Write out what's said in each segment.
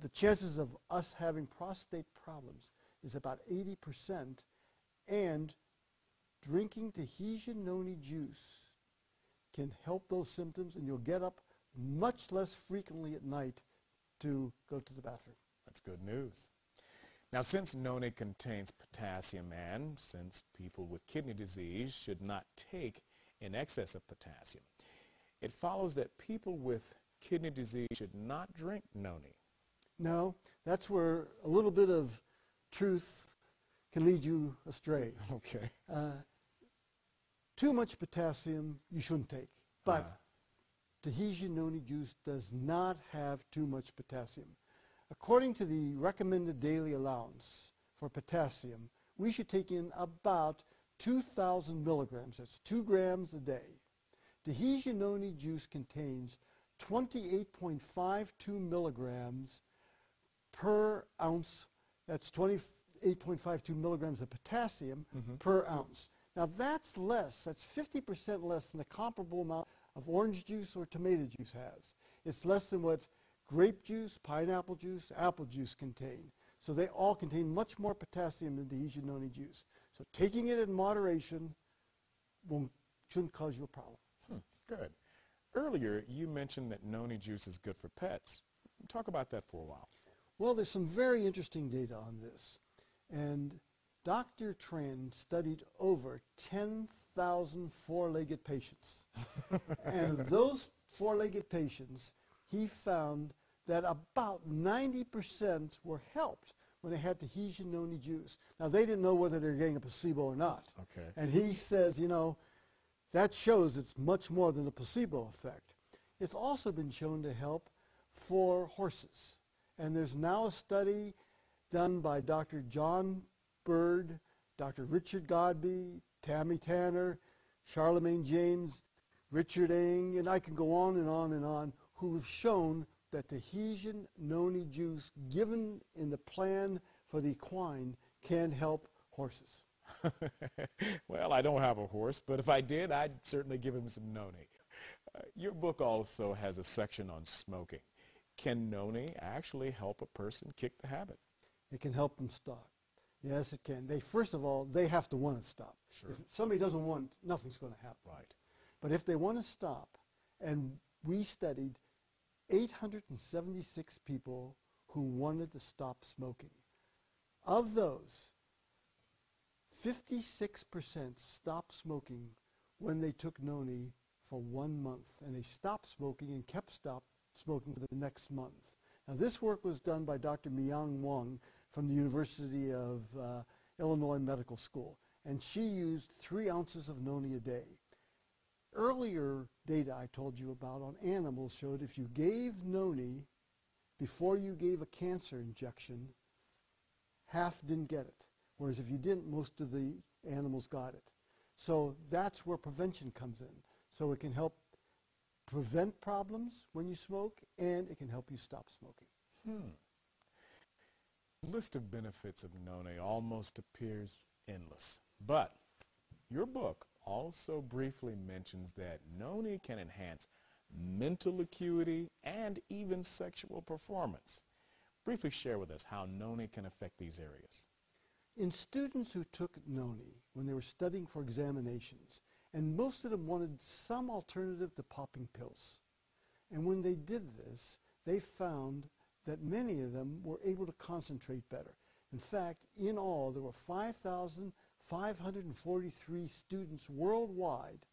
the chances of us having prostate problems is about 80%, and drinking Tahitian noni juice can help those symptoms, and you'll get up much less frequently at night to go to the bathroom. That's good news. Now, since noni contains potassium, and since people with kidney disease should not take in excess of potassium, it follows that people with kidney disease should not drink noni. No, that's where a little bit of truth can lead you astray. Okay. Too much potassium you shouldn't take, but Tahitian noni juice does not have too much potassium. According to the recommended daily allowance for potassium, we should take in about 2,000 milligrams. That's 2 grams a day. Tahitian noni juice contains 28.52 milligrams per ounce. That's 28.52 milligrams of potassium per ounce. Now that's less, that's 50% less than the comparable amount of orange juice or tomato juice has. It's less than what grape juice, pineapple juice, apple juice contain. So they all contain much more potassium than Tahitian noni juice. So taking it in moderation shouldn't cause you a problem. Good. Earlier, you mentioned that noni juice is good for pets. Talk about that for a while. Well, there's some very interesting data on this. And Dr. Tran studied over 10,000 four-legged patients. And of those four-legged patients, he found that about 90% were helped when they had Tahitian noni juice. Now, they didn't know whether they were getting a placebo or not. Okay. And he says, you know, that shows it's much more than the placebo effect. It's also been shown to help for horses. And there's now a study done by Dr. John Bird, Dr. Richard Godby, Tammy Tanner, Charlemagne James, Richard Ng, and I can go on and on and on, who've shown that Tahitian noni juice given in the plan for the equine can help horses. Well, I don't have a horse, but if I did, I'd certainly give him some noni. Your book also has a section on smoking. Can noni actually help a person kick the habit? It can help them stop. Yes, it can. First of all, they have to want to stop. Sure. If somebody doesn't want, nothing's going to happen. Right. But if they want to stop, and we studied 876 people who wanted to stop smoking. Of those, 56% stopped smoking when they took noni for 1 month, and they stopped smoking and kept smoking for the next month. Now, this work was done by Dr. Myung Wong from the University of Illinois Medical School, and she used 3 ounces of noni a day. Earlier data I told you about on animals showed if you gave noni before you gave a cancer injection, half didn't get it. Whereas if you didn't, most of the animals got it. So that's where prevention comes in. So it can help prevent problems when you smoke, and it can help you stop smoking. The list of benefits of noni almost appears endless. But your book also briefly mentions that noni can enhance mental acuity and even sexual performance. Briefly share with us how noni can affect these areas. In students who took noni when they were studying for examinations, and most of them wanted some alternative to popping pills. And when they did this, they found that many of them were able to concentrate better. In fact, in all, there were 5,543 students worldwide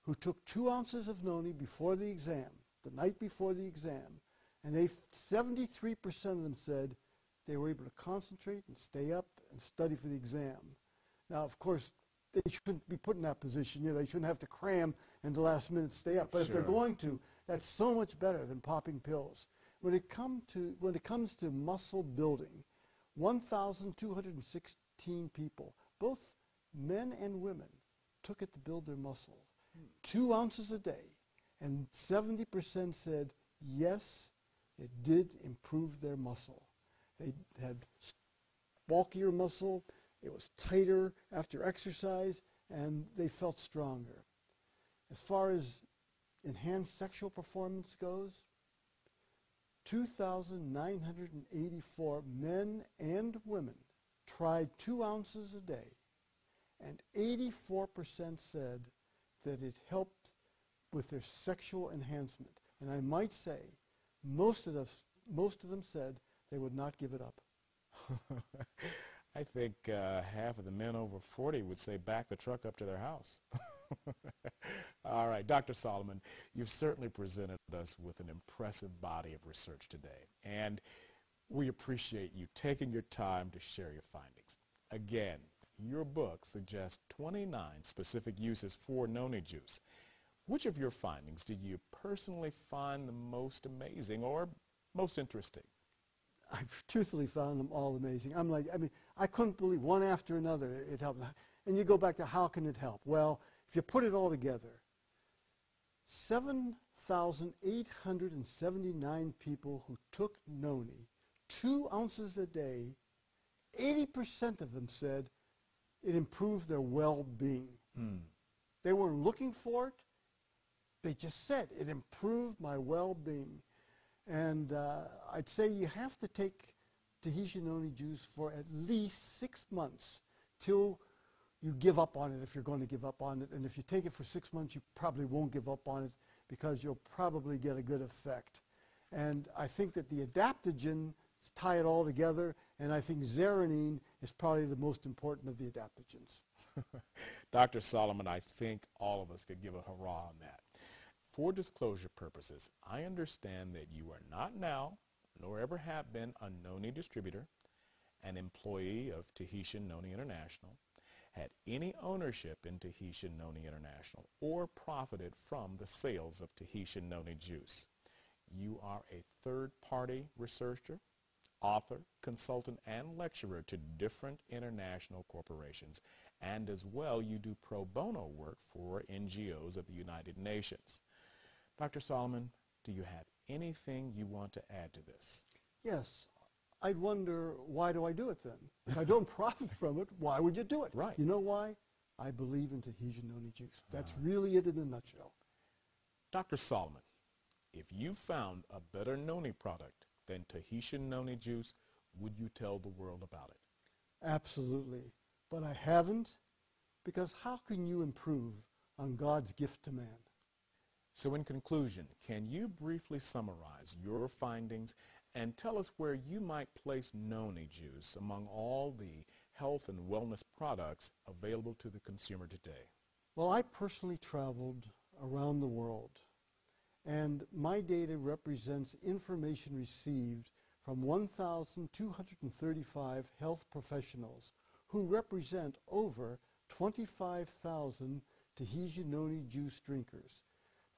who took 2 ounces of noni before the exam, the night before the exam, and 73% of them said they were able to concentrate and stay up and study for the exam. Now, of course, they shouldn't be put in that position. You know, they shouldn't have to cram and the last minute stay up. But if they're going to, that's so much better than popping pills. When it comes to muscle building, 1,216 people, both men and women, took it to build their muscle. 2 ounces a day, and 70% said yes, it did improve their muscle. They had bulkier muscle, it was tighter after exercise, and they felt stronger. As far as enhanced sexual performance goes, 2,984 men and women tried 2 ounces a day, and 84% said that it helped with their sexual enhancement. And I might say, most of them said they would not give it up. I think half of the men over 40 would say back the truck up to their house. All right, Dr. Solomon, you've certainly presented us with an impressive body of research today, and we appreciate you taking your time to share your findings. Again, your book suggests 29 specific uses for noni juice. Which of your findings did you personally find the most amazing or most interesting? I've truthfully found them all amazing. I couldn't believe one after another it helped. And you go back to how can it help? Well, if you put it all together, 7,879 people who took noni, 2 ounces a day, 80% of them said it improved their well-being. They weren't looking for it. They just said it improved my well-being. And I'd say you have to take Tahitian noni juice for at least 6 months till you give up on it, if you're going to give up on it. And if you take it for 6 months, you probably won't give up on it because you'll probably get a good effect. And I think that the adaptogens tie it all together, and I think zeranine is probably the most important of the adaptogens. Dr. Solomon, I think all of us could give a hurrah on that. For disclosure purposes, I understand that you are not now, nor ever have been, a noni distributor, an employee of Tahitian Noni International, had any ownership in Tahitian Noni International, or profited from the sales of Tahitian noni juice. You are a third-party researcher, author, consultant, and lecturer to different international corporations, and as well you do pro bono work for NGOs of the United Nations. Dr. Solomon, do you have anything you want to add to this? Yes. I'd wonder, why do I do it then? If I don't profit from it, why would you do it? Right. You know why? I believe in Tahitian noni juice. That's really it in a nutshell. Dr. Solomon, if you found a better noni product than Tahitian noni juice, would you tell the world about it? Absolutely. But I haven't, because how can you improve on God's gift to man? So in conclusion, can you briefly summarize your findings and tell us where you might place noni juice among all the health and wellness products available to the consumer today? Well, I personally traveled around the world, and my data represents information received from 1,235 health professionals who represent over 25,000 Tahitian noni juice drinkers.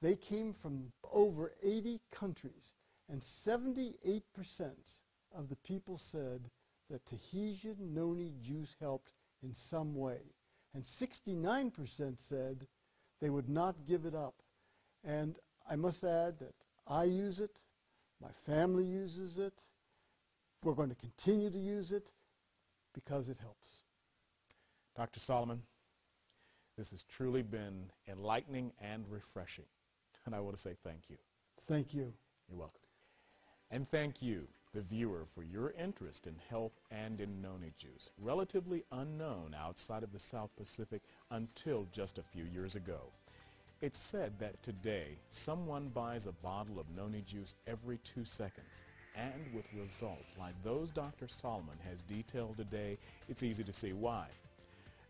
They came from over 80 countries, and 78% of the people said that Tahitian noni juice helped in some way. And 69% said they would not give it up. And I must add that I use it, my family uses it, we're going to continue to use it because it helps. Dr. Solomon, this has truly been enlightening and refreshing. And I want to say thank you. Thank you. You're welcome. And thank you, the viewer, for your interest in health and in noni juice, relatively unknown outside of the South Pacific until just a few years ago. It's said that today someone buys a bottle of noni juice every 2 seconds. And with results like those Dr. Solomon has detailed today, it's easy to see why.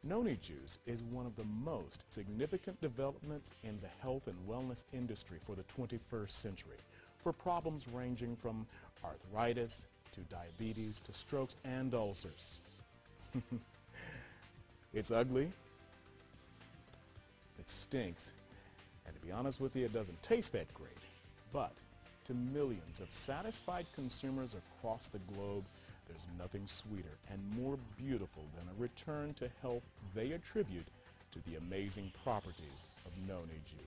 Noni juice is one of the most significant developments in the health and wellness industry for the 21st century, for problems ranging from arthritis to diabetes to strokes and ulcers. It's ugly, it stinks, and to be honest with you, it doesn't taste that great. But to millions of satisfied consumers across the globe, there's nothing sweeter and more beautiful than a return to health they attribute to the amazing properties of noni juice.